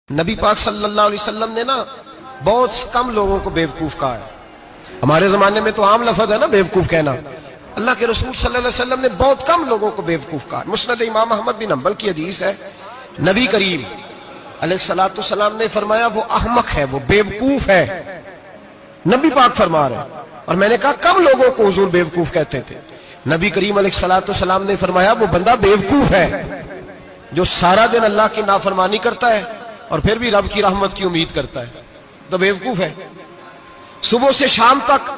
نبی پاک صلی اللہ علیہ وسلم نے نا بہت کم لوگوں کو بیوقوف کہا ہے. ہمارے زمانے میں تو عام لفظ ہے نا بیوقوف کہنا. اللہ کے رسول صلی اللہ علیہ وسلم نے بہت کم لوگوں کو بیوقوف کہا. مسند امام احمد بن حنبل کی حدیث ہے, نبی کریم علیہ الصلوۃ والسلام نے فرمایا وہ احمق ہے, وہ بیوقوف ہے. نبی پاک فرما رہے ہیں. اور میں نے کہا کم لوگوں کو حضور بیوقوف کہتے تھے. نبی کریم علیہ الصلوۃ والسلام نے فرمایا وہ بندہ بیوقوف ہے جو سارا دن اللہ کی نافرمانی کرتا ہے اور پھر بھی رب کی رحمت کی امید کرتا ہے, تو بیوقوف ہے. صبح سے شام تک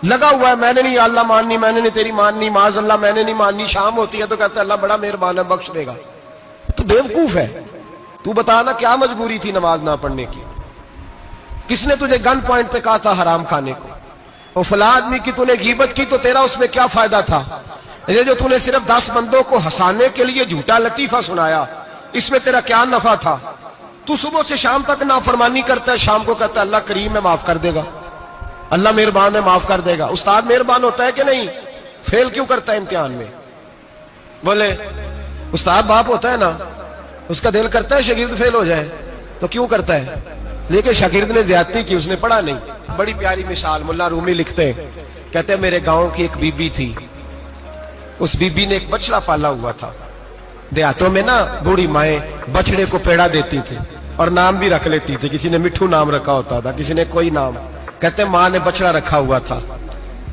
لگا ہوا ہے, میں نے نہیں اللہ ماننی, میں نے نہیں تیری ماننی, معاذ اللہ میں نے نہیں ماننی. شام ہوتی ہے تو کہتا ہے اللہ بڑا مہربان ہے بخش دے گا. تو بیوقوف ہے. تو بتانا کیا مجبوری تھی نماز نہ پڑھنے کی؟ کس نے تجھے گن پوائنٹ پہ کہا تھا حرام کھانے کو؟ وہ فلاں آدمی کی تو نے غیبت کی تو تیرا اس میں کیا فائدہ تھا؟ یہ جو تو نے صرف 10 بندوں کو ہنسانے کے لیے جھوٹا لطیفہ سنایا, اس میں تیرا کیا نفع تھا؟ تو صبح سے شام تک نافرمانی کرتا ہے, شام کو کہتا ہے اللہ کریم ہے معاف کر دے گا, اللہ مہربان ہے معاف کر دے گا. استاد مہربان ہوتا ہے کہ نہیں؟ فیل کیوں کرتا ہے امتحان میں؟ بولے استاد باپ ہوتا ہے نا, اس کا دل کرتا ہے شاگرد فیل ہو جائے, تو کیوں کرتا ہے؟ لیکن شاگرد نے زیادتی کی, اس نے پڑھا نہیں. بڑی پیاری مثال ملا رومی لکھتے ہیں, کہتے ہیں میرے گاؤں کی ایک بی بی تھی. اس بی بی نے ایک بچڑا پالا ہوا تھا. دیہاتوں میں نا بوڑھی مائیں بچڑے کو پیڑا دیتی تھی اور نام بھی رکھ لیتی تھی. کسی نے مٹھو نام رکھا ہوتا تھا, کسی نے کوئی نام. کہتے ہیں ماں نے بچڑا رکھا ہوا تھا.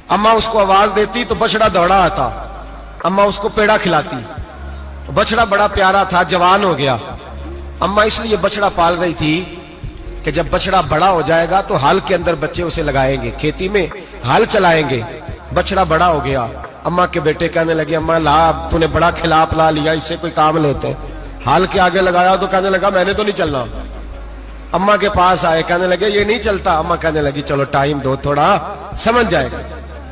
اماں اس کو آواز دیتی تو بچڑا دوڑا آتا, اماں اس کو پیڑا کھلاتی. بچڑا بڑا پیارا تھا, جوان ہو گیا. اماں اس لیے بچڑا پال رہی تھی کہ جب بچڑا بڑا ہو جائے گا تو ہل کے اندر بچے اسے لگائیں گے, کھیتی میں ہل چلائیں گے. بچڑا بڑا ہو گیا, اماں کے بیٹے کہنے لگے اماں لا تو نے بڑا کھلا پلا لیا, اس سے کوئی کام لیتے. ہل کے آگے لگایا تو کہنے لگا میں نے تو نہیں چلنا. اماں کے پاس آئے, کہنے لگے یہ نہیں چلتا. اماں کہنے لگی چلو ٹائم دو تھوڑا سمجھ جائے گا.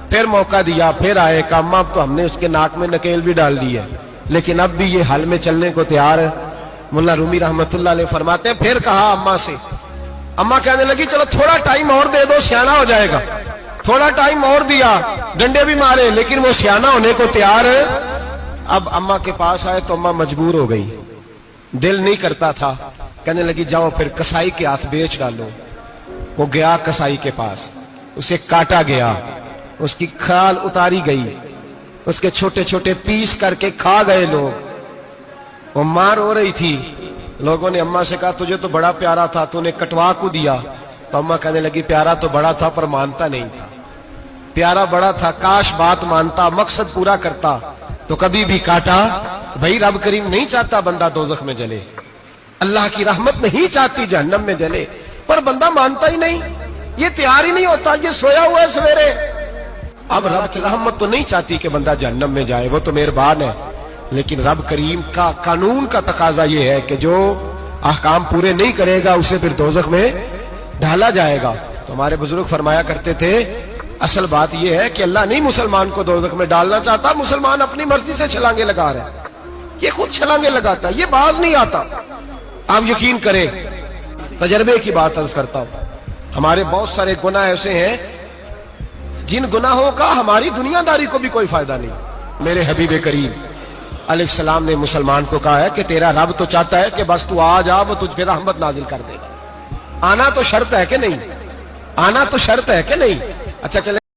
پھر موقع دیا, پھر آئے, کہا اماں اب تو ہم نے اس کے ناک میں نکیل بھی ڈال دی ہے لیکن اب بھی یہ ہل میں چلنے کو تیار ہے. ملا رومی رحمت اللہ علیہ فرماتے ہیں پھر کہا اماں سے, اماں کہنے لگی چلو تھوڑا ٹائم اور دے دو سیانا ہو جائے گا. تھوڑا ٹائم اور دیا, ڈنڈے بھی مارے لیکن وہ سیانا ہونے کو تیار ہے. اب اماں کے پاس آئے تو اماں مجبور ہو گئی, دل نہیں کرتا تھا. کہنے لگی جاؤ پھر کسائی کے ہاتھ بیچ ڈالو. وہ گیا کسائی کے پاس, اسے کاٹا گیا, اس کی کھال اتاری گئی, اس کے چھوٹے چھوٹے پیس کر کے کھا گئے لوگ. وہ ماں رو رہی تھی. لوگوں نے اماں سے کہا تجھے تو بڑا پیارا تھا, تو نے کٹوا کو دیا. تو اماں کہنے لگی پیارا تو بڑا تھا پر مانتا نہیں تھا. پیارا بڑا تھا, کاش بات مانتا, مقصد پورا کرتا تو کبھی بھی کاٹا. بھائی رب کریم نہیں چاہتا بندہ دوزخ میں جلے, اللہ کی رحمت نہیں چاہتی جہنم میں جلے, پر بندہ مانتا ہی نہیں, یہ تیار ہی نہیں ہوتا, یہ سویا ہوا ہے سویرے. اب رب کی رحمت تو نہیں چاہتی کہ بندہ جہنم میں جائے, وہ تو مہربان ہے, لیکن رب کریم کا قانون کا تقاضا یہ ہے کہ جو احکام پورے نہیں کرے گا اسے پھر دوزخ میں ڈالا جائے گا. تو ہمارے بزرگ فرمایا کرتے تھے اصل بات یہ ہے کہ اللہ نہیں مسلمان کو دوزخ میں ڈالنا چاہتا, مسلمان اپنی مرضی سے چھلانگے لگا رہے ہیں, یہ خود چھلانگے لگاتا ہے, یہ باز نہیں آتا. آپ یقین کریں, تجربے کی بات عرض کرتا ہوں, ہمارے بہت سارے گناہ ایسے ہیں جن گناہوں کا ہماری دنیا داری کو بھی کوئی فائدہ نہیں. میرے حبیب کریم علیہ السلام نے مسلمان کو کہا ہے کہ تیرا رب تو چاہتا ہے کہ بس تو آ جا, وہ تجھ پہ رحمت نازل کر دے گا. آنا تو شرط ہے کہ نہیں؟ آنا تو شرط ہے کہ نہیں؟ اچھا چلے